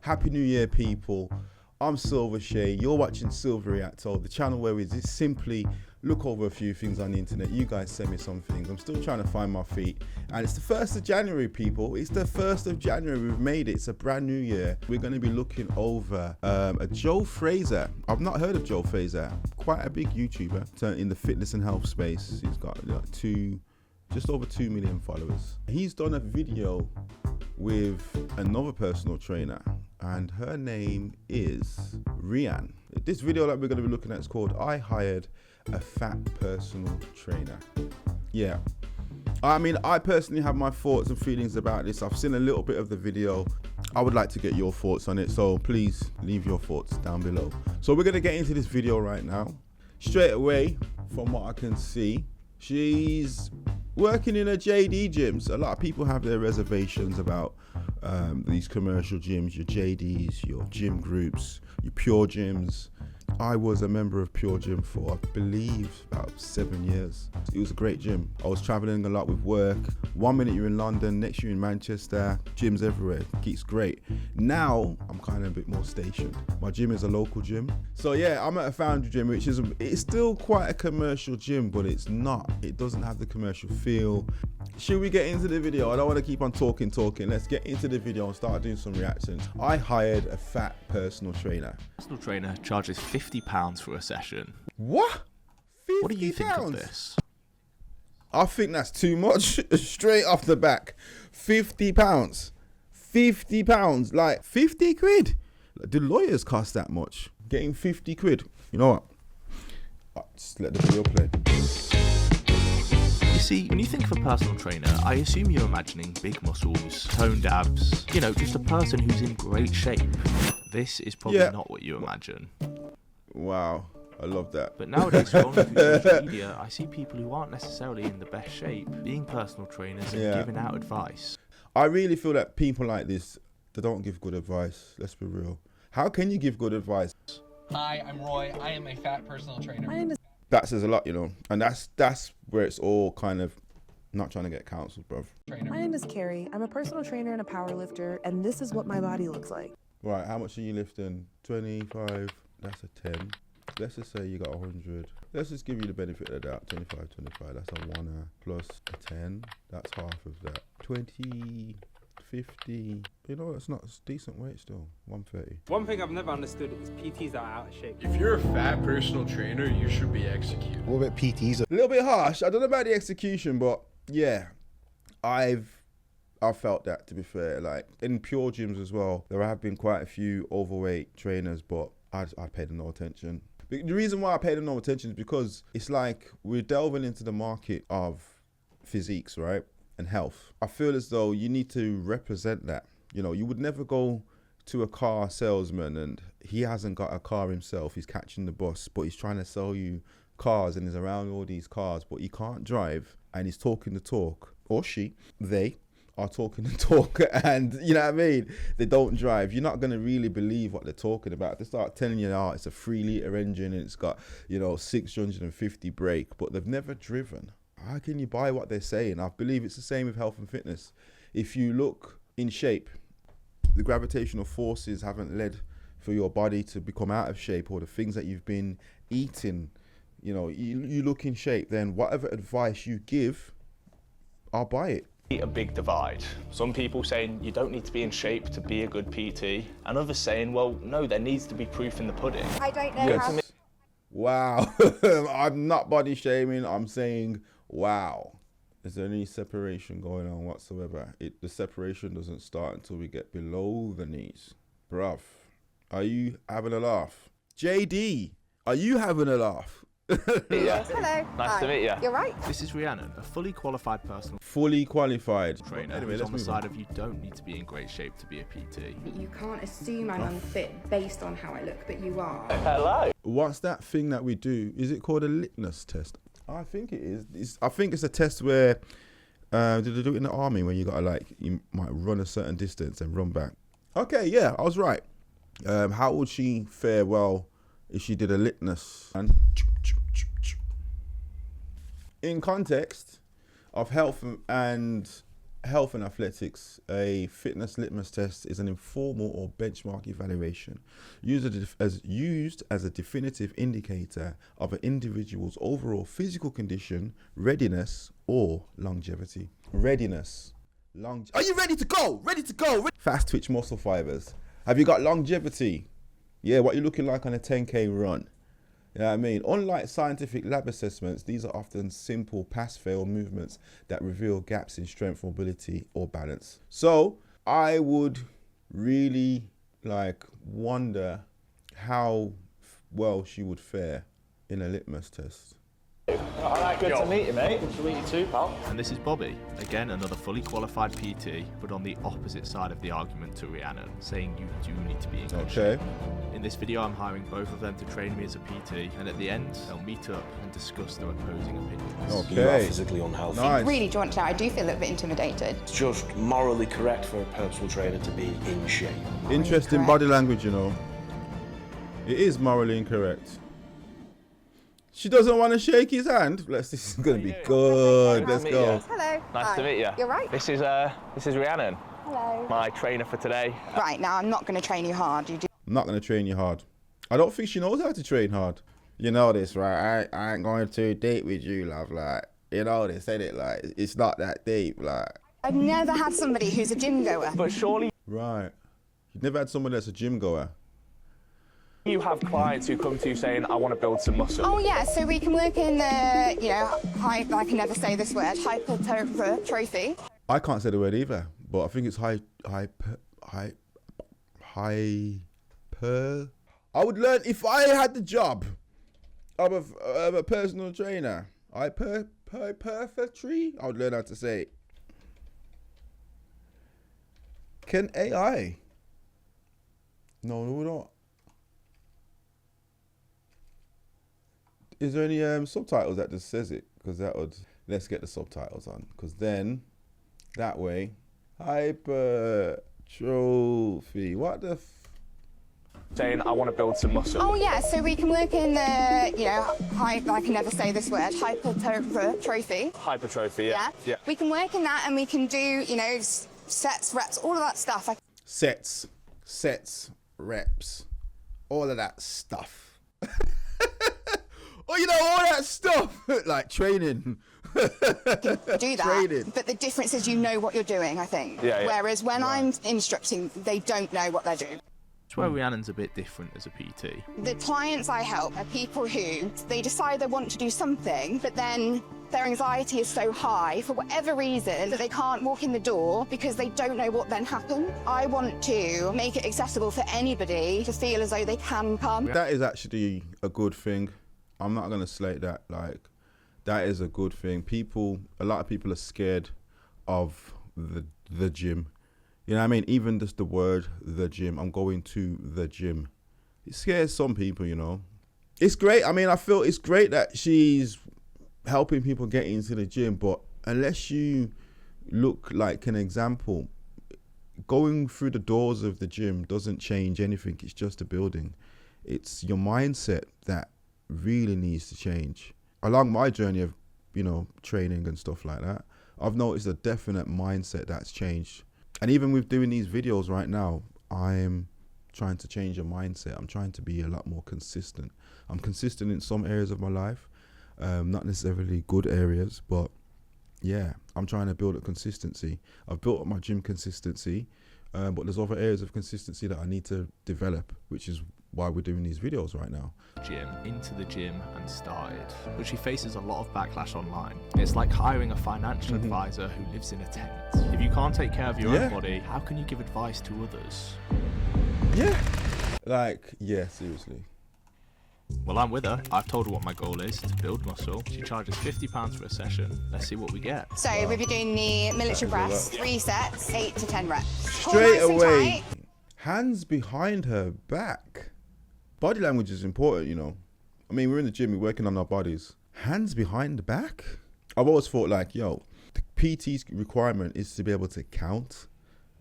Happy New Year, people. I'm Silver Shay. You're watching Silver Reactor, the channel where we just simply look over a few things on the internet. You guys send me some things. I'm still trying to find my feet. And it's the 1st of January, people. It's the 1st of January. We've made it. It's a brand new year. We're going to be looking over a Joe Fazer. I've not heard of Joe Fazer. Quite a big YouTuber in the fitness and health space. He's got just over 2 million followers. He's done a video with another personal trainer, and her name is Rian. This video that we're going to be looking at is called I Hired a Fat Personal Trainer. Yeah, I mean, I personally have my thoughts and feelings about this. I've seen a little bit of the video. I would like to get your thoughts on it, so please leave your thoughts down below. So we're going to get into this video right now. Straight away, from what I can see, she's working in a JD gyms. A lot of people have their reservations about these commercial gyms, your JDs, your gym groups, your Pure Gyms. I was a member of Pure Gym for, I believe, about 7 years. It was a great gym. I was traveling a lot with work. 1 minute you're in London, next you're in Manchester, gyms everywhere. It's great. Now, I'm kind of a bit more stationed. My gym is a local gym. So yeah, I'm at a Foundry Gym, which is, it's still quite a commercial gym, but it's not. It doesn't have the commercial feel. Should we get into the video? I don't want to keep on talking. Let's get into the video and start doing some reactions. I hired a fat personal trainer. Personal trainer charges £50 for a session. What? £50? What do you think of this? I think that's too much. Straight off the back. £50. £50. Like 50 quid. Do lawyers cost that much? Getting 50 quid. You know what? Just let the video play. You see, when you think of a personal trainer, I assume you're imagining big muscles, toned abs, you know, just a person who's in great shape. This is probably not what you imagine. Wow, I love that. But nowadays, scrolling through social media, I see people who aren't necessarily in the best shape being personal trainers and giving out advice. I really feel that people like this, they don't give good advice. Let's be real. How can you give good advice? Hi, I'm Roy. I am a fat personal trainer. My name is... That says a lot, you know, and that's where it's all kind of not trying to get cancelled, bruv. My name is Carrie. I'm a personal trainer and a power lifter, and this is what my body looks like. Right, how much are you lifting? 25, that's a 10. Let's just say you got 100. Let's just give you the benefit of the doubt. 25, that's a 1 plus a 10. That's half of that. 20, 50. You know, that's not a decent weight still. 130. One thing I've never understood is PTs are out of shape. If you're a fat personal trainer, you should be executed. What about PTs? A little bit harsh. I don't know about the execution, but yeah, I've felt that, to be fair. Like in Pure Gyms as well, there have been quite a few overweight trainers, but I paid them no attention. The reason why I paid them no attention is because it's like we're delving into the market of physiques, right? And health. I feel as though you need to represent that. You know, you would never go to a car salesman and he hasn't got a car himself. He's catching the bus, but he's trying to sell you cars and he's around all these cars, but he can't drive and he's talking the talk, or they are talking the talk, and you know what I mean? They don't drive. You're not going to really believe what they're talking about. They start telling you, oh, it's a 3-litre engine and it's got, you know, 650 brake, but they've never driven. How can you buy what they're saying? I believe it's the same with health and fitness. If you look in shape, the gravitational forces haven't led for your body to become out of shape, or the things that you've been eating, you know, you look in shape, then whatever advice you give, I'll buy it. A big divide. Some people saying you don't need to be in shape to be a good PT, and others saying, well, no, there needs to be proof in the pudding. I don't know how... Wow. I'm not body shaming, I'm saying wow. Is there any separation going on whatsoever? The separation doesn't start until we get below the knees. Bruv, are you having a laugh? JD, are you having a laugh? Yeah. Hello. Nice to meet you. You're right. This is Rhiannon, a fully qualified personal Fully qualified trainer Anyway, who's let's on the move side of you don't need to be in great shape to be a PT. You can't assume I'm unfit based on how I look, but you are. Hello. What's that thing that we do? Is it called a litmus test? I think it is. I think it's a test where, did they do it in the army where you gotta like, you might run a certain distance and run back? Okay, yeah, I was right. How would she fare well if she did a litmus? And in context of health and health and athletics, a fitness litmus test is an informal or benchmark evaluation used as a definitive indicator of an individual's overall physical condition, readiness, or longevity. Readiness. Are you ready to go? Ready to go? Fast twitch muscle fibers. Have you got longevity? Yeah, what you're looking like on a 10K run. You know what I mean? Unlike scientific lab assessments, these are often simple pass-fail movements that reveal gaps in strength, mobility, or balance. So I would really wonder how well she would fare in a litmus test. All right, good to meet you, mate. Good to meet you too, pal. And this is Bobby, again another fully qualified PT, but on the opposite side of the argument to Rhiannon, saying you do need to be in good shape. In this video I'm hiring both of them to train me as a PT, and at the end they'll meet up and discuss their opposing opinions. Okay. You are physically unhealthy. Nice. Really jaunt out. I do feel a little bit intimidated. It's just morally correct for a personal trainer to be in shape. Interesting Correct. body language, you know. It is morally incorrect. She doesn't want to shake his hand. This is going to be good. Let's go. Hello. Nice to meet you. You're right. This is Rhiannon, Hello. my trainer for today. Right, now I'm not going to train you hard. You do. I'm not going to train you hard. I don't think she knows how to train hard. You know this, right? I ain't going too deep with you, love. Like, you know this, ain't it? Like, it's not that deep. Like, I've never had somebody who's a gym goer. But surely right. You've never had someone that's a gym goer. you have clients who come to you saying, I want to build some muscle. Oh yeah, so we can work in the, I can never say this word, hypertrophy. I can't say the word either, but I think it's hyper. I would learn if I had the job of a personal trainer. Hypertrophy. I would learn how to say it. Can AI? No, we're not. Is there any subtitles that just says it? Because that would, let's get the subtitles on. Because then, that way, hypertrophy. What the? Saying, I want to build some muscle. Oh yeah, so we can work in the, I can never say this word, hypertrophy. Hypertrophy, yeah. Yeah. We can work in that, and we can do, sets, reps, all of that stuff. Sets, reps, all of that stuff. Oh, all that stuff, like training. Do that, Training. but the difference is you know what you're doing, I think. Yeah, yeah. Whereas when I'm instructing, they don't know what they're doing. It's where Rhiannon's a bit different as a PT. The clients I help are people who, they decide they want to do something, but then their anxiety is so high for whatever reason that they can't walk in the door because they don't know what then happened. I want to make it accessible for anybody to feel as though they can come. That is actually a good thing. I'm not gonna slate that. Like, that is a good thing. A lot of people are scared of the gym. You know what I mean? Even just the word, the gym. I'm going to the gym. It scares some people, It's great. I mean, I feel it's great that she's helping people get into the gym, but unless you look like an example, going through the doors of the gym doesn't change anything. It's just a building. It's your mindset that really needs to change. Along my journey of, training and stuff like that, I've noticed a definite mindset that's changed. And even with doing these videos right now, I'm trying to change a mindset. I'm trying to be a lot more consistent. I'm consistent in some areas of my life, not necessarily good areas, but yeah, I'm trying to build a consistency. I've built up my gym consistency, but there's other areas of consistency that I need to develop, which is why we're doing these videos right now. Into the gym and started, but she faces a lot of backlash online. It's like hiring a financial advisor who lives in a tent. If you can't take care of your own body, how can you give advice to others? Yeah, seriously. Well, I'm with her. I've told her what my goal is, to build muscle. She charges £50 for a session. Let's see what we get. So we'll be doing the military press, 3 sets, 8 to 10 reps. Straight away, hands behind her back. Body language is important, I mean, we're in the gym, we're working on our bodies. Hands behind the back? I've always thought the PT's requirement is to be able to count.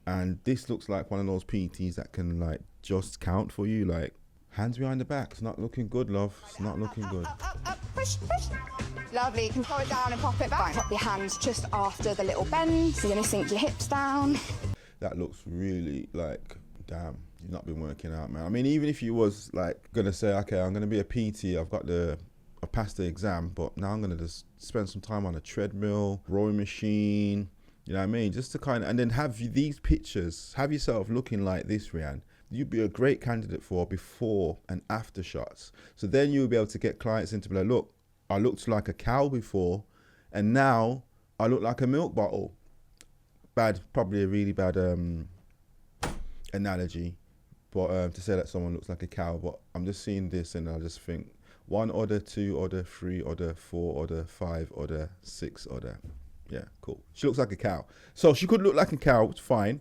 And this looks like one of those PTs that can just count for you. Hands behind the back. It's not looking good, love. It's not looking good. Up, push, push. Lovely, you can pull it down and pop it back. Pop your hands just after the little bend. So you're gonna sink your hips down. That looks really like, damn, you've not been working out, man. I mean, even if you was like gonna say, okay, I'm gonna be a PT, I passed the exam, but now I'm gonna just spend some time on a treadmill, rowing machine, you know what I mean? Just to kind of, and then have these pictures, have yourself looking like this, Rianne. You'd be a great candidate for before and after shots. So then you'll be able to get clients into be like, look, I looked like a cow before, and now I look like a milk bottle. Bad, probably a really bad analogy, but to say that someone looks like a cow. But I'm just seeing this, and I just think 1 order, 2 order, 3 order, 4 order, 5 order, 6 order. Yeah, cool. She looks like a cow. So she could look like a cow, it's fine.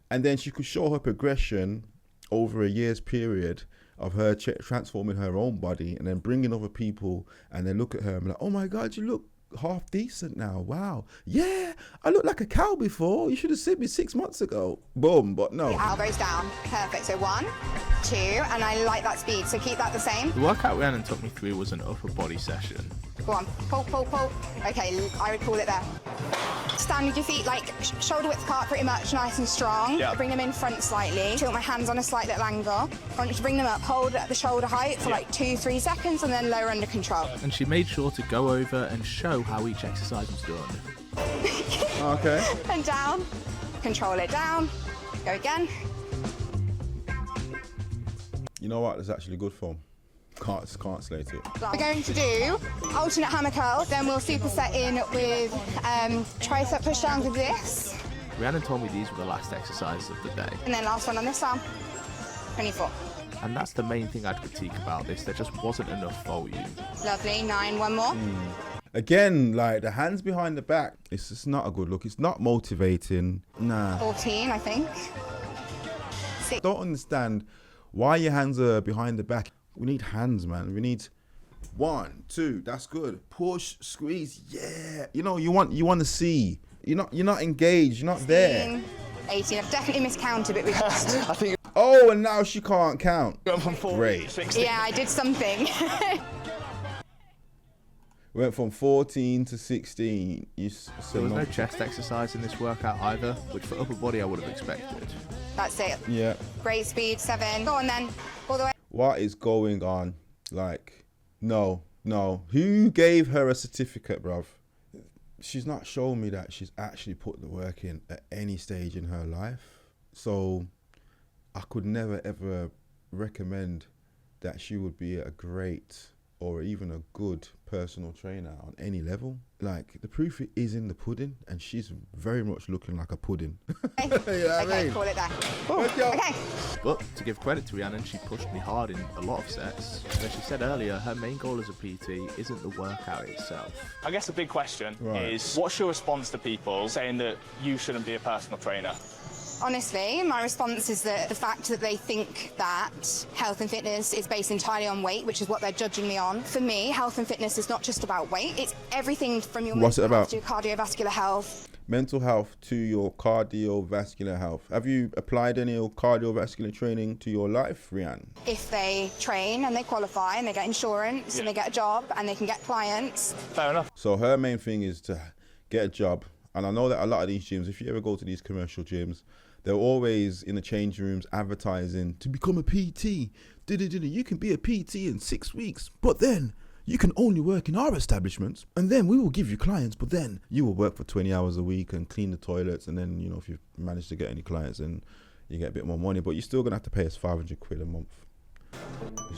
And then she could show her progression over a year's period of her transforming her own body and then bringing other people and then look at her and be like, oh my God, you look half decent now. Wow. Yeah, I looked like a cow before. You should have seen me 6 months ago. Boom, but no. Elbows down. Perfect. So 1, 2, and I like that speed. So keep that the same. The workout Rhiannon took me through was an upper body session. Go on. Pull, pull, pull. Okay, I would call it there. Stand with your feet like shoulder width apart, pretty much nice and strong. Yeah. Bring them in front slightly. Tilt my hands on a slight little angle. I want you to bring them up, hold at the shoulder height for like 2-3 seconds, and then lower under control. And she made sure to go over and show how each exercise was done. Okay. And down. Control it down. Go again. You know what? That's actually good form. Can't slate it. We're going to do alternate hammer curls, then we'll superset in with tricep push downs with this. Rhiannon told me these were the last exercises of the day. And then last one on this arm, 24. And that's the main thing I'd critique about this. There just wasn't enough volume. Lovely, 9, one more. Again, like the hands behind the back, it's just not a good look. It's not motivating. Nah. 14, I think. 6. Don't understand why your hands are behind the back. We need hands, man. We need 1, 2. That's good. Push, squeeze. Yeah. You know, you want to see. You're not engaged. You're not there. 18. I've definitely miscounted, but we just. I think Oh, and now she can't count. you went from 40 Great. to 60. Yeah, I did something. We went from 14 to 16. There was no chest exercise in this workout either, which for upper body I would have expected. That's it. Yeah. Great speed, 7. Go on then. All the way. What is going on? Like, no. Who gave her a certificate, bruv? She's not showing me that she's actually put the work in at any stage in her life. So I could never ever recommend that she would be a great or even a good personal trainer on any level. Like, the proof is in the pudding, and she's very much looking like a pudding. Okay, You know what I mean? call it there. Let's go. Okay. But to give credit to Rhiannon, she pushed me hard in a lot of sets. As she said earlier, her main goal as a PT isn't the workout itself. I guess the big question Right. is, what's your response to people saying that you shouldn't be a personal trainer? Honestly, my response is that the fact that they think that health and fitness is based entirely on weight, which is what they're judging me on. For me, health and fitness is not just about weight. It's everything from your What's it mental about? health to your cardiovascular health. Mental health to your cardiovascular health. Have you applied any cardiovascular training to your life, Rianne? If they train and they qualify and they get insurance and they get a job and they can get clients. Fair enough. So her main thing is to get a job. And I know that a lot of these gyms, if you ever go to these commercial gyms, they're always in the change rooms advertising to become a PT. You can be a PT in 6 weeks, but then you can only work in our establishments, and then we will give you clients, but then you will work for 20 hours a week and clean the toilets, and then, you know, if you manage to get any clients, then you get a bit more money, but you're still going to have to pay us 500 quid a month.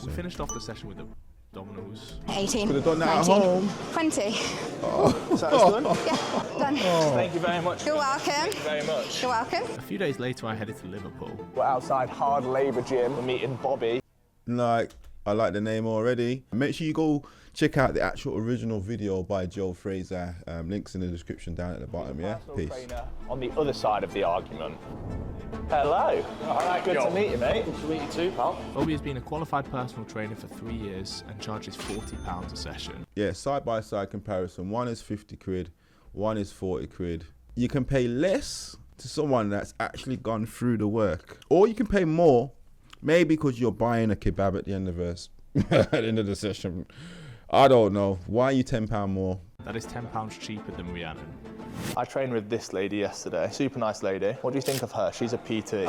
We finished off the session with abdominals. 18. Could have done that 19, at home. 20. So that's done. Yeah, done. Thank you very much. You're welcome. Thank you very much. You're welcome. A few days later, I headed to Liverpool. We're outside Hard Labour Gym. We're meeting Bobby. Like, I like the name already. Make sure you go check out the actual original video by Joe Fazer. Links in the description down at the bottom, yeah? Peace. Trainer on the other side of the argument. Hello. All right, good to meet you, mate. Good to meet you too, pal. Bobby has been a qualified personal trainer for 3 years and charges £40 a session. Yeah, side-by-side comparison. One is 50 quid, one is 40 quid. You can pay less to someone that's actually gone through the work, or you can pay more Maybe because you're buying a kebab at the end of at the end of the session. I don't know. Why are you £10 more? That is £10 cheaper than Rhiannon. I trained with this lady yesterday. Super nice lady. What do you think of her? She's a PT.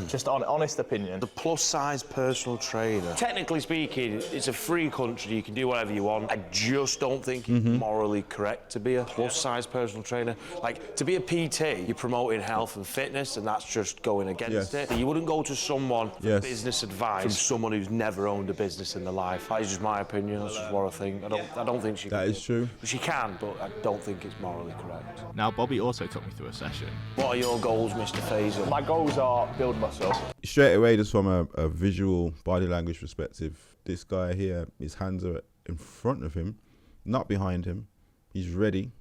Just honest opinion. The plus-size personal trainer. Technically speaking, it's a free country. You can do whatever you want. I just don't think it's morally correct to be a plus-size personal trainer. Like, to be a PT, you're promoting health and fitness, and that's just going against it. You wouldn't go to someone for business advice from someone who's never owned a business in their life. That is just my opinion. That's just what I think. I don't think she can. That is true. She can, but I don't think it's morally correct. Now, Bobby also took me through a session. What are your goals, Mr. Fazer? My goals are build muscle. Straight away, just from a visual body language perspective, this guy here, his hands are in front of him, not behind him. He's ready.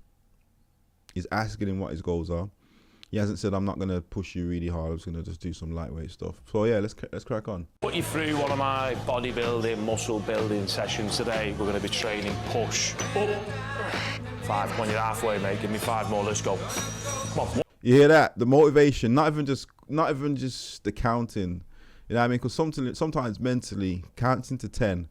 He's asking him what his goals are. He hasn't said, I'm not going to push you really hard. I'm just going to just do some lightweight stuff. So yeah, let's crack on. Put you through one of my bodybuilding, muscle building sessions today. We're going to be training push up. 5. When you're halfway, mate, give me 5 more. Let's go. Come on. You hear that? The motivation, not even just the counting. You know what I mean? Because sometimes mentally, counting to 10,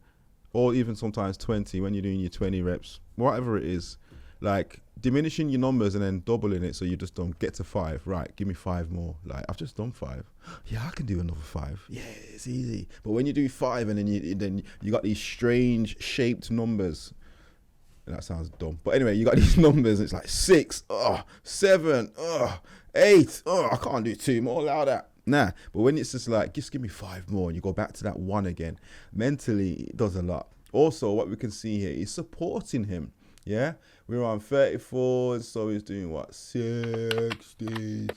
or even sometimes 20 when you're doing your 20 reps, whatever it is, like diminishing your numbers and then doubling it so you just don't get to 5. Right, give me 5 more. Like, I've just done 5. Yeah, I can do another 5. Yeah, it's easy. But when you do 5 and then you got these strange shaped numbers. That sounds dumb. But anyway, you got these numbers. It's like 6, 7, 8. I can't do 2 more. Allow that. Nah. But when it's just like, just give me 5 more and you go back to that 1 again, mentally, it does a lot. Also, what we can see here is supporting him. Yeah. We're on 34. So he's doing what? 66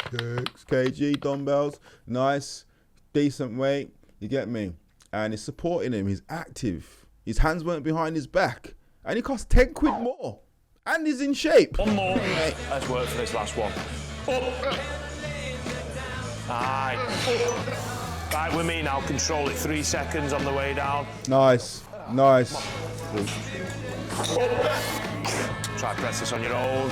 kg dumbbells. Nice. Decent weight. You get me? And it's supporting him. He's active. His hands weren't behind his back. And he costs 10 quid more. And he's in shape. 1 more. Let's work for this last one. Up. Aye. Right with me now. Control it. 3 seconds on the way down. Nice. Nice. Try to press this on your own.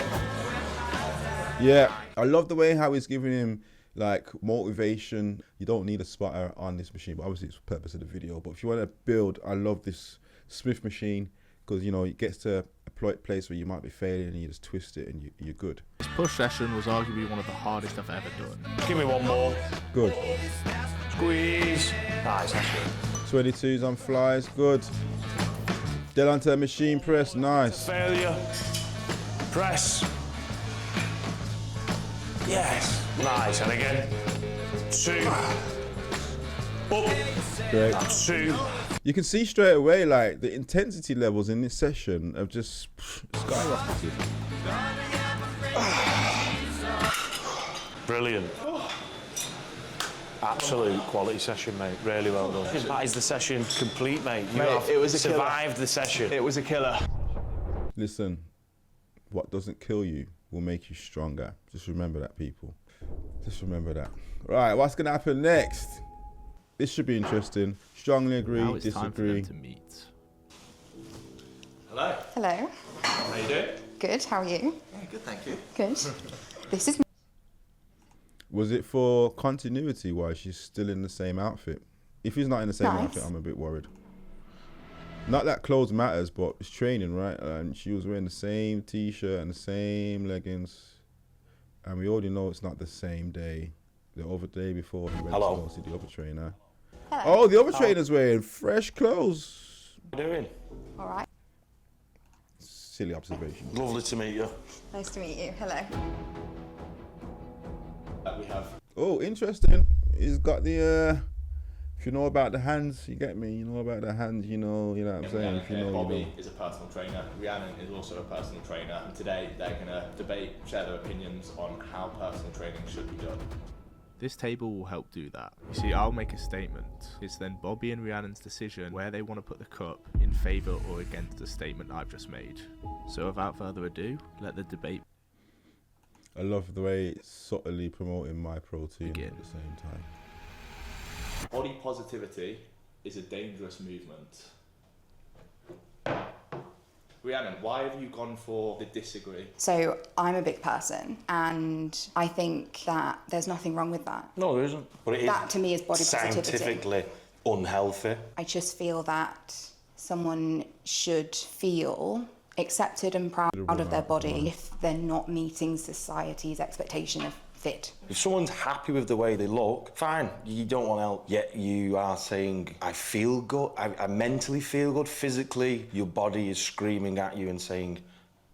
Yeah. I love the way how he's giving him like motivation. You don't need a spotter on this machine, but obviously it's the purpose of the video. But if you want to build, I love this Smith machine. Because, you know, it gets to a place where you might be failing and you just twist it and you're good. This push session was arguably one of the hardest I've ever done. Give me 1 more. Good. Squeeze. Nice, that's good. 22s on flies, good. Dead onto the machine press, nice. Failure. Press. Yes. Nice, and again. 2. Up. Great. 2. You can see straight away, like, the intensity levels in this session have just skyrocketed. Brilliant. Absolute quality session, mate. Really well done. That is the session complete, mate. You have survived the session. It was a killer. Listen, what doesn't kill you will make you stronger. Just remember that, people. Just remember that. Right, what's going to happen next? This should be interesting. Strongly agree, Now it's disagree. time for them to meet. Hello. Hello. How you doing? Good. How are you? Yeah, good, thank you. Good. This is. Was it for continuity why she's still in the same outfit? If he's not in the same outfit, I'm a bit worried. Not that clothes matters, but it's training, right? And she was wearing the same t-shirt and the same leggings. And we already know it's not the same day. The other day before he went to go see the other trainer. Hello. Oh, the other trainer's wearing fresh clothes. How you doing? All right. Silly observation. Lovely to meet you. Nice to meet you. Hello. We have. Oh, interesting. He's got the, if you know about the hands, you get me, you know about the hands, you know what I'm saying? If you know, Bobby you know. is a personal trainer. Rhiannon is also a personal trainer. And today they're going to debate, share their opinions on how personal training should be done. This table will help do that. You see, I'll make a statement. It's then Bobby and Rhiannon's decision where they want to put the cup in favour or against the statement I've just made. So without further ado, let the debate I love the way it's subtly promoting my protein begin. at the same time. Body positivity is a dangerous movement. Rhiannon, why have you gone for the disagree? So I'm a big person, and I think that there's nothing wrong with that. No, there isn't. But it is That to me is body positivity. scientifically unhealthy. I just feel that someone should feel accepted and proud of their body if they're not meeting society's expectation of fit. If someone's happy with the way they look, fine, you don't want help. Yet you are saying, I feel good, I mentally feel good, physically, your body is screaming at you and saying,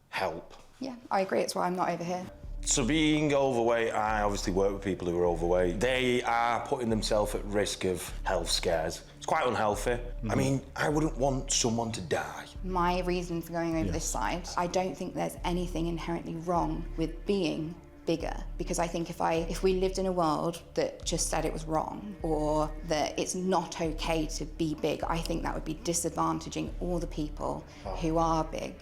help. Yeah, I agree, it's why I'm not over here. So being overweight, I obviously work with people who are overweight. They are putting themselves at risk of health scares. It's quite unhealthy. I mean, I wouldn't want someone to die. My reason for going over this side, I don't think there's anything inherently wrong with being bigger, because I think if we lived in a world that just said it was wrong or that it's not okay to be big, I think that would be disadvantaging all the people who are big,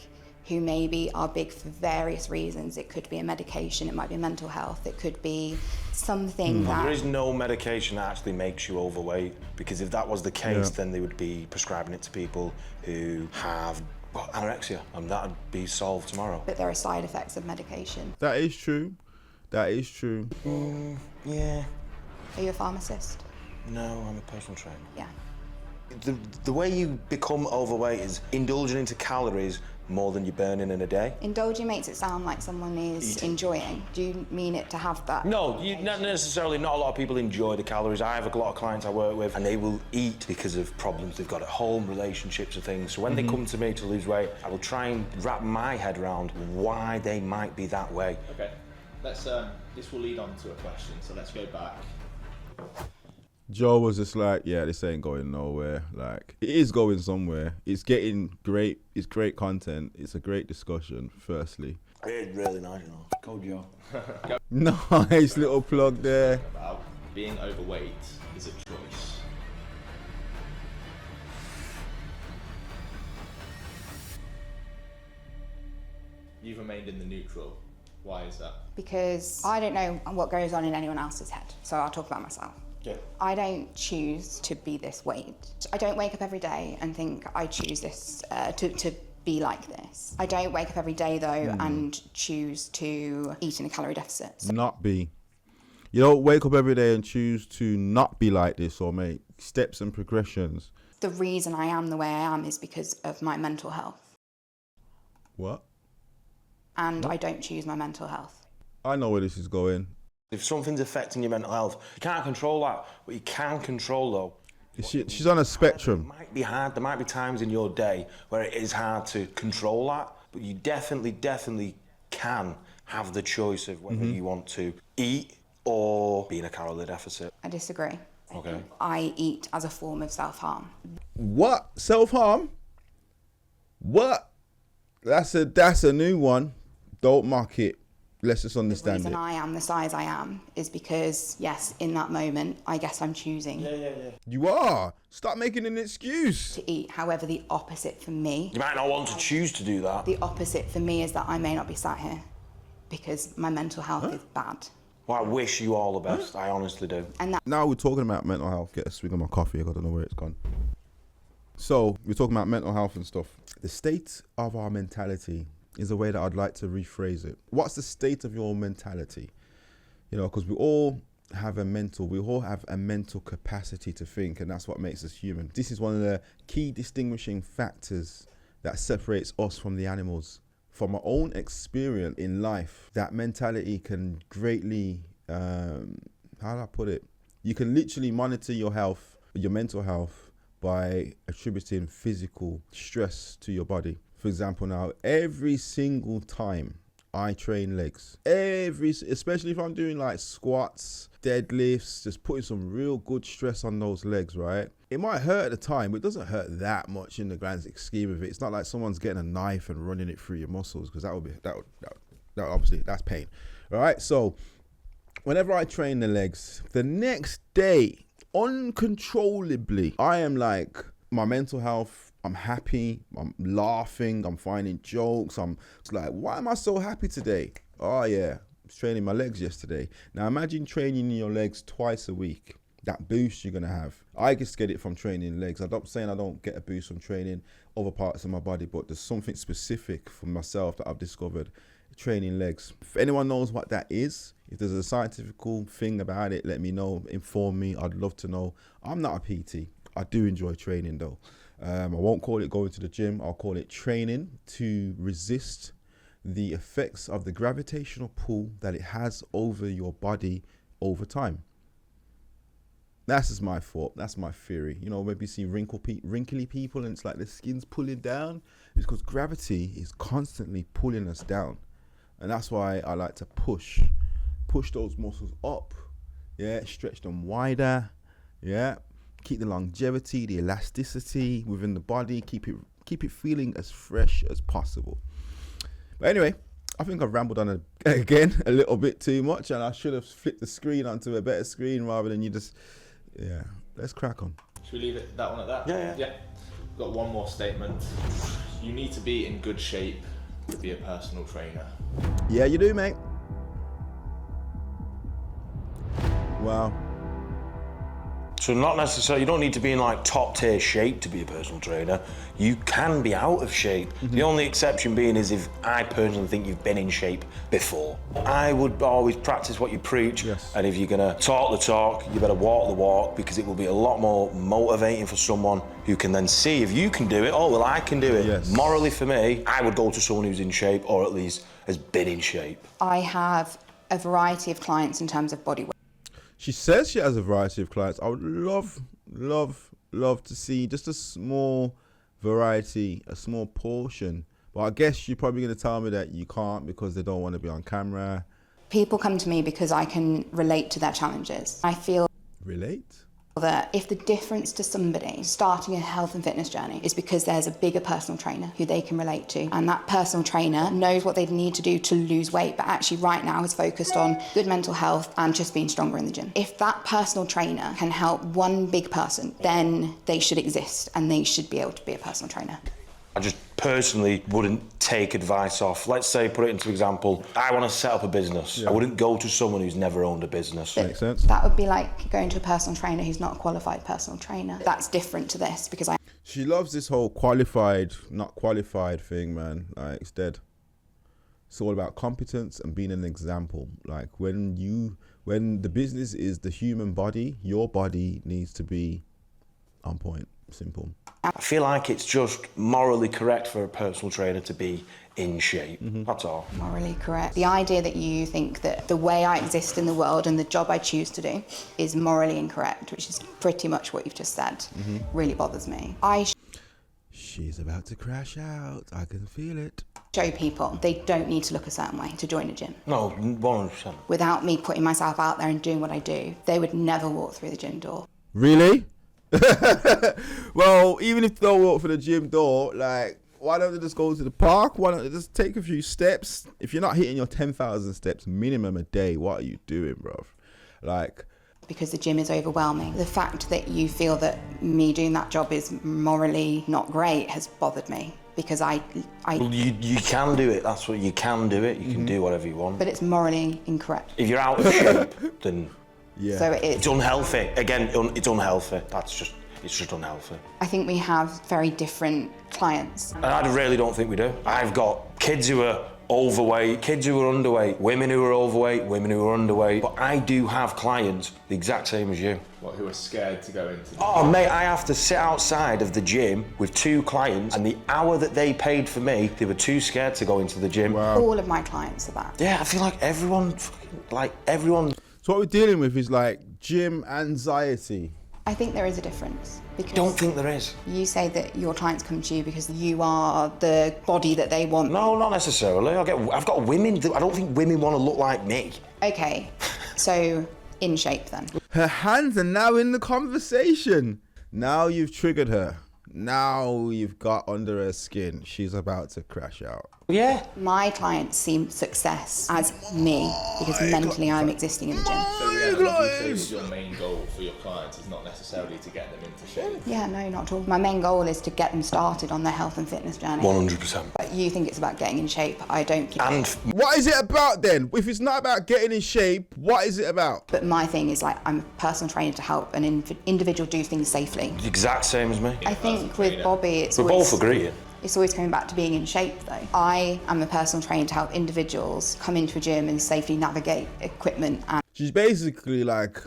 who maybe are big for various reasons. It could be a medication, it might be mental health, it could be something that... There is no medication that actually makes you overweight, because if that was the case, then they would be prescribing it to people who have anorexia, and that would be solved tomorrow. But there are side effects of medication. That is true. That is true. Yeah. Are you a pharmacist? No, I'm a personal trainer. Yeah. The way you become overweight is indulging into calories more than you're burning in a day. Indulging makes it sound like someone is enjoying. Do you mean it to have that? No, not necessarily. Not a lot of people enjoy the calories. I have a lot of clients I work with and they will eat because of problems they've got at home, relationships and things. So when they come to me to lose weight, I will try and wrap my head around why they might be that way. Okay, let's, this will lead on to a question, so let's go back. Joe was just like, yeah, this ain't going nowhere. Like, it is going somewhere. It's getting great. It's great content. It's a great discussion, firstly. It's really nice, you know. Go, Joe. Nice little plug there. About being overweight is a choice. You've remained in the neutral. Why is that? Because I don't know what goes on in anyone else's head, so I'll talk about myself. Yeah. I don't choose to be this weight. I don't wake up every day and think I choose this to be like this. I don't wake up every day though and choose to eat in a calorie deficit. Not be. You don't wake up every day and choose to not be like this or make steps and progressions. The reason I am the way I am is because of my mental health. What? And I don't choose my mental health. I know where this is going. If something's affecting your mental health, you can't control that. What you can control, though... She's on a spectrum. It might be hard. There might be times in your day where it is hard to control that, but you definitely can have the choice of whether you want to eat or be in a calorie deficit. I disagree. Okay. I eat as a form of self-harm. What? Self-harm? What? That's a new one. Don't mock it. Let's just understand The reason it. I am the size I am is because, yes, in that moment, I guess I'm choosing You are. Stop making an excuse. to eat. However, the opposite for me, You might not want to choose to do that. the opposite for me is that I may not be sat here because my mental health is bad. Well, I wish you all the best. I honestly do. And that Now we're talking about mental health. Get a swig of my coffee. I don't know where it's gone. So we're talking about mental health and stuff. The state of our mentality is the way that I'd like to rephrase it. What's the state of your mentality? You know, because we all have a mental capacity to think, and that's what makes us human. This is one of the key distinguishing factors that separates us from the animals. From my own experience in life, that mentality can greatly, how do I put it? You can literally monitor your health, your mental health, by attributing physical stress to your body. For example, now, every single time I train legs, especially if I'm doing like squats, deadlifts, just putting some real good stress on those legs, right? It might hurt at the time, but it doesn't hurt that much in the grand scheme of it. It's not like someone's getting a knife and running it through your muscles, because that would obviously, that's pain, all right? So whenever I train the legs, the next day, uncontrollably, I am like, my mental health, I'm happy, I'm laughing, I'm finding jokes. It's like, why am I so happy today? Oh yeah, I was training my legs yesterday. Now imagine training your legs twice a week. That boost you're gonna have. I just get it from training legs. I'm not saying I don't get a boost from training other parts of my body, but there's something specific for myself that I've discovered training legs. If anyone knows what that is, if there's a scientific thing about it, let me know, inform me. I'd love to know. I'm not a PT. I do enjoy training though. I won't call it going to the gym. I'll call it training to resist the effects of the gravitational pull that it has over your body over time. That's just my thought. That's my theory. You know, maybe you see wrinkly people and it's like the skin's pulling down. It's because gravity is constantly pulling us down. And that's why I like to push those muscles up. Yeah, stretch them wider. Yeah, keep the longevity, the elasticity within the body. Keep it feeling as fresh as possible. But anyway, I think I've rambled on again a little bit too much, and I should have flipped the screen onto a better screen rather than you just. Yeah, let's crack on. Should we leave it that one at that? Yeah. Got one more statement. You need to be in good shape to be a personal trainer. Yeah, you do, mate. Wow. So not necessarily, you don't need to be in like top tier shape to be a personal trainer. You can be out of shape. The only exception being is if I personally think you've been in shape before. I would always practice what you preach. Yes. And if you're gonna talk the talk, you better walk the walk, because it will be a lot more motivating for someone who can then see if you can do it. Oh, well, I can do it. Yes. Morally for me, I would go to someone who's in shape, or at least has been in shape. I have a variety of clients in terms of body weight. She says she has a variety of clients. I would love to see just a small variety, a small portion. But I guess you're probably going to tell me that you can't because they don't want to be on camera. People come to me because I can relate to their challenges. I feel Relate? that if the difference to somebody starting a health and fitness journey is because there's a bigger personal trainer who they can relate to, and that personal trainer knows what they need to do to lose weight, but actually right now is focused on good mental health and just being stronger in the gym. If that personal trainer can help one big person, then they should exist and they should be able to be a personal trainer. I just personally wouldn't take advice off. Let's say, put it into example, I want to set up a business. Yeah. I wouldn't go to someone who's never owned a business. Makes sense. That would be like going to a personal trainer who's not a qualified personal trainer. That's different to this because She loves this whole qualified, not qualified thing, man. Like, it's dead. It's all about competence and being an example. Like, when the business is the human body, your body needs to be on point. Simple. I feel like it's just morally correct for a personal trainer to be in shape. That's all. morally correct. The idea that you think that the way I exist in the world and the job I choose to do is morally incorrect, which is pretty much what you've just said, really bothers me. She's about to crash out. I can feel it. Show people they don't need to look a certain way to join a gym. No, 100%. Without me putting myself out there and doing what I do, they would never walk through the gym door. Really? Well, even if they don't walk for the gym door, like, why don't they just go to the park? Why don't they just take a few steps? If you're not hitting your 10,000 steps minimum a day, what are you doing, bruv? Like, Because the gym is overwhelming. The fact that you feel that me doing that job is morally not great has bothered me because I Well, you can do it. That's what you can do it. You can do whatever you want. but it's morally incorrect. If you're out of shape, then yeah. So it is. it's unhealthy. Again, it's unhealthy. It's just unhealthy. I think we have very different clients. And I really don't think we do. I've got kids who are overweight, kids who are underweight, women who are overweight, women who are underweight. But I do have clients the exact same as you. What, who are scared to go into the Oh, mate, I have to sit outside of the gym with 2 clients, and the hour that they paid for me, they were too scared to go into the gym. Wow. All of my clients are that. Yeah, I feel like everyone. So what we're dealing with is like gym anxiety. I think there is a difference because Don't think there is. you say that your clients come to you because you are the body that they want. No, not necessarily. I've got women. I don't think women want to look like me. Okay, so in shape then. Her hands are now in the conversation. Now you've triggered her. Now you've got under her skin. She's about to crash out. Yeah. My clients see success as me because mentally I'm existing in the gym. So Rhiannon, would you say that your main goal for your clients is not necessarily to get them into shape? Yeah, no, not at all. My main goal is to get them started on their health and fitness journey. 100%. But you think it's about getting in shape. I don't think And What is it about then? If it's not about getting in shape, what is it about? But my thing is like I'm a personal trainer to help an individual do things safely. the exact same as me. I think with Bobby it's We're always... both agreeing. It's always coming back to being in shape though. I am a personal trainer to help individuals come into a gym and safely navigate equipment and She's basically like,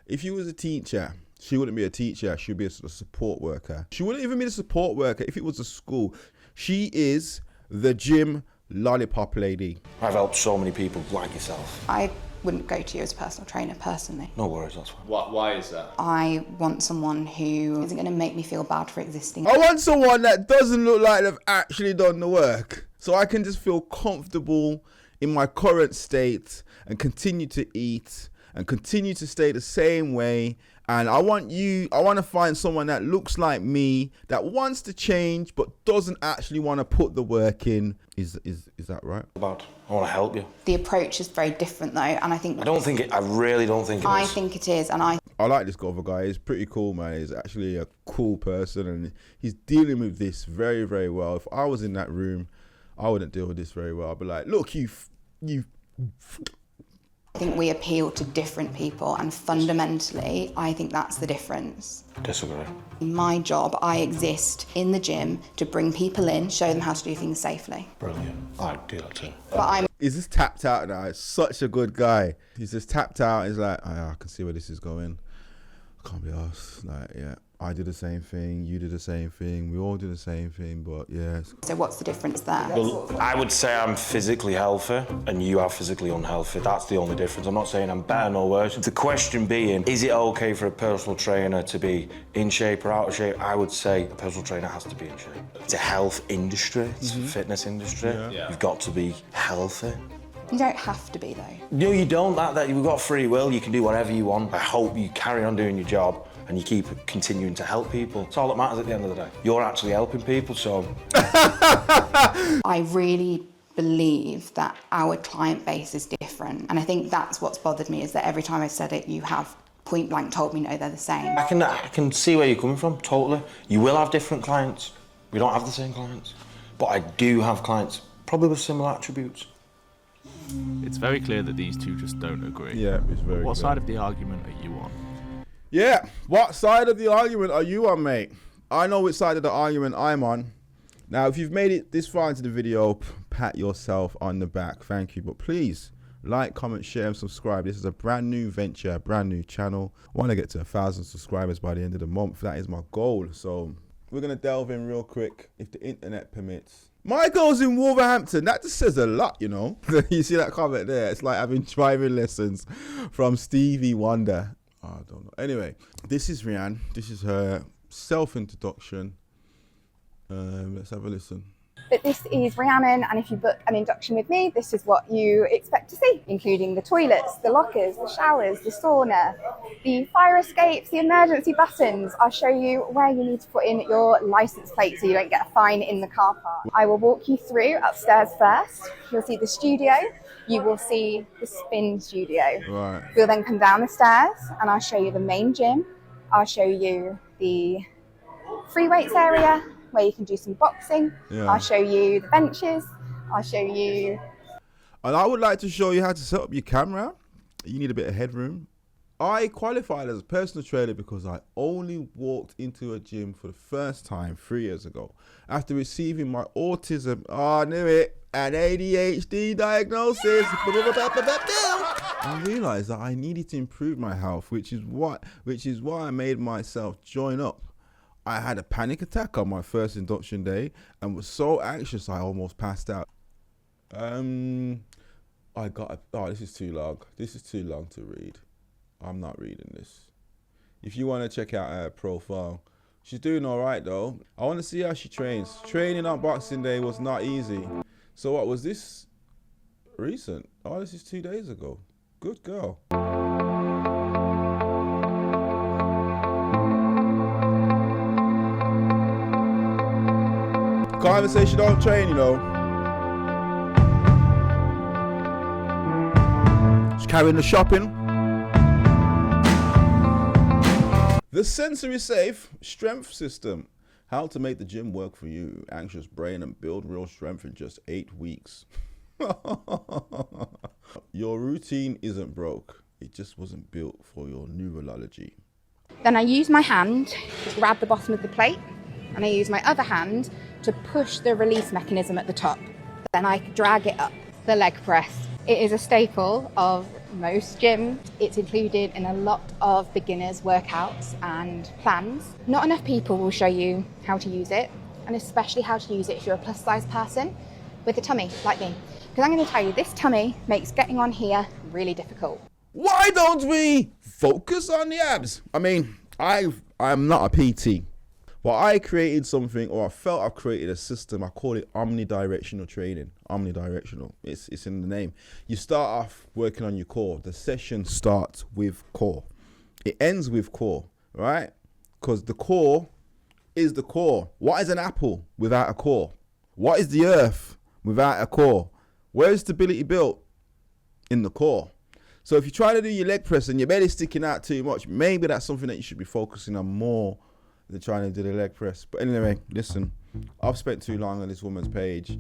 if you was a teacher She wouldn't be a teacher. She'd be a sort of support worker. She wouldn't even be a support worker if it was a school. She is the gym lollipop lady. I've helped so many people like yourself. I wouldn't go to you as a personal trainer personally. No worries, that's fine. Why is that? I want someone who isn't going to make me feel bad for existing. I want someone that doesn't look like they've actually done the work. So I can just feel comfortable in my current state and continue to eat and continue to stay the same way. And I want to find someone that looks like me, that wants to change, but doesn't actually want to put the work in. Is that right? I want to help you. The approach is very different though, and I really don't think it is. I think it is, and I like this other guy. He's pretty cool, man. He's actually a cool person, and he's dealing with this very, very well. If I was in that room, I wouldn't deal with this very well. I'd be like, look, you. I think we appeal to different people, and fundamentally, I think that's the difference. Disagree. In my job, I exist in the gym to bring people in, show them how to do things safely. Brilliant. I do that too. But He's just tapped out now. He's such a good guy. He's just tapped out. He's like, oh, yeah, I can see where this is going. I can't be arsed. Like, yeah, I did the same thing. You did the same thing. We all do the same thing. But yeah. So what's the difference there? Well, I would say I'm physically healthy and you are physically unhealthy. That's the only difference. I'm not saying I'm better nor worse. The question being, is it okay for a personal trainer to be in shape or out of shape? I would say a personal trainer has to be in shape. It's a health industry. It's a fitness industry. Yeah. You've got to be healthy. You don't have to be though. No, you don't. That you've got free will. You can do whatever you want. I hope you carry on doing your job and you keep continuing to help people. It's all that matters at the end of the day. You're actually helping people, so. I really believe that our client base is different, and I think that's what's bothered me, is that every time I've said it, you have point blank told me no, they're the same. I can see where you're coming from, totally. You will have different clients. We don't have the same clients, but I do have clients probably with similar attributes. It's very clear that these two just don't agree. Yeah, it's very What clear. side of the argument are you on? Yeah, what side of the argument are you on, mate? I know which side of the argument I'm on. Now, if you've made it this far into the video, pat yourself on the back. Thank you. But please, like, comment, share, and subscribe. This is a brand new venture, a brand new channel. I want to get to 1,000 subscribers by the end of the month. That is my goal. So we're going to delve in real quick, if the internet permits. My girl's in Wolverhampton. That just says a lot, you know. You see that comment there? It's like having driving lessons from Stevie Wonder. I don't know. Anyway, this is Rianne. This is her self-introduction. Let's have a listen. But this is Rhiannon, and if you book an induction with me, this is what you expect to see, including the toilets, the lockers, the showers, the sauna, the fire escapes, the emergency buttons. I'll show you where you need to put in your license plate so you don't get a fine in the car park. I will walk you through upstairs first. You'll see the studio. You will see the spin studio. Right. We'll then come down the stairs and I'll show you the main gym. I'll show you the free weights area, where you can do some boxing. Yeah. I'll show you the benches. I'll show you. And I would like to show you how to set up your camera. You need a bit of headroom. I qualified as a personal trainer because I only walked into a gym for the first time 3 years ago after receiving my autism. Oh, I knew it. An ADHD diagnosis. I realized that I needed to improve my health, which is why I made myself join up. I had a panic attack on my first induction day and was so anxious I almost passed out. This is too long. This is too long to read. I'm not reading this. If you want to check out her profile, she's doing all right though. I want to see how she trains. Training on Boxing Day was not easy. So what was this recent? Oh, this is 2 days ago. Good girl. Can't even say she don't train, you know. She's carrying the shopping. The sensory safe strength system. How to make the gym work for you. Anxious brain and build real strength in just 8 weeks. Your routine isn't broke. It just wasn't built for your neurology. Then I use my hand to grab the bottom of the plate, and I use my other hand to push the release mechanism at the top. Then I drag it up. The leg press It is a staple of most gyms. It's included in a lot of beginners' workouts and plans. Not enough people will show you how to use it, and especially how to use it if you're a plus size person with a tummy like me. Because I'm going to tell you, this tummy makes getting on here really difficult. Why don't we focus on the abs? I mean, I'm not a PT, but I created something, or I felt I've created a system. I call it omnidirectional training. Omnidirectional. It's in the name. You start off working on your core. The session starts with core. It ends with core, right? Because the core is the core. What is an apple without a core? What is the earth without a core? Where is stability built? In the core. So if you try to do your leg press and your belly's sticking out too much, maybe that's something that you should be focusing on more than trying to do the leg press. But anyway, listen, I've spent too long on this woman's page.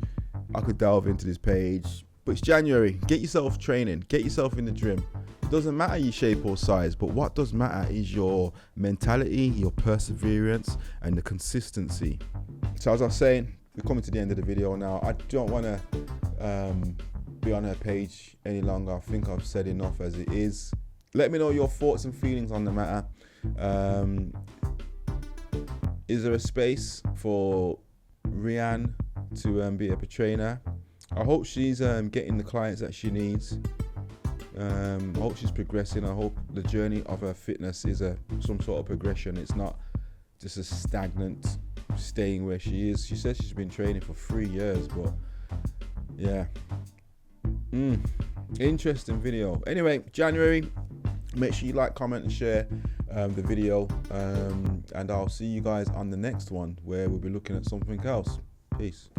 I could delve into this page, but it's January. Get yourself training, get yourself in the gym. It doesn't matter your shape or size, but what does matter is your mentality, your perseverance, and the consistency. So as I was saying, we're coming to the end of the video now. I don't want to be on her page any longer. I think I've said enough as it is. Let me know your thoughts and feelings on the matter. Is there a space for Rianne to be a trainer? I hope she's getting the clients that she needs. I hope she's progressing. I hope the journey of her fitness is some sort of progression. It's not just a stagnant staying where she is. She says she's been training for 3 years, but yeah. Interesting video. Anyway, January, make sure you like, comment, and share the video, and I'll see you guys on the next one where we'll be looking at something else. Peace.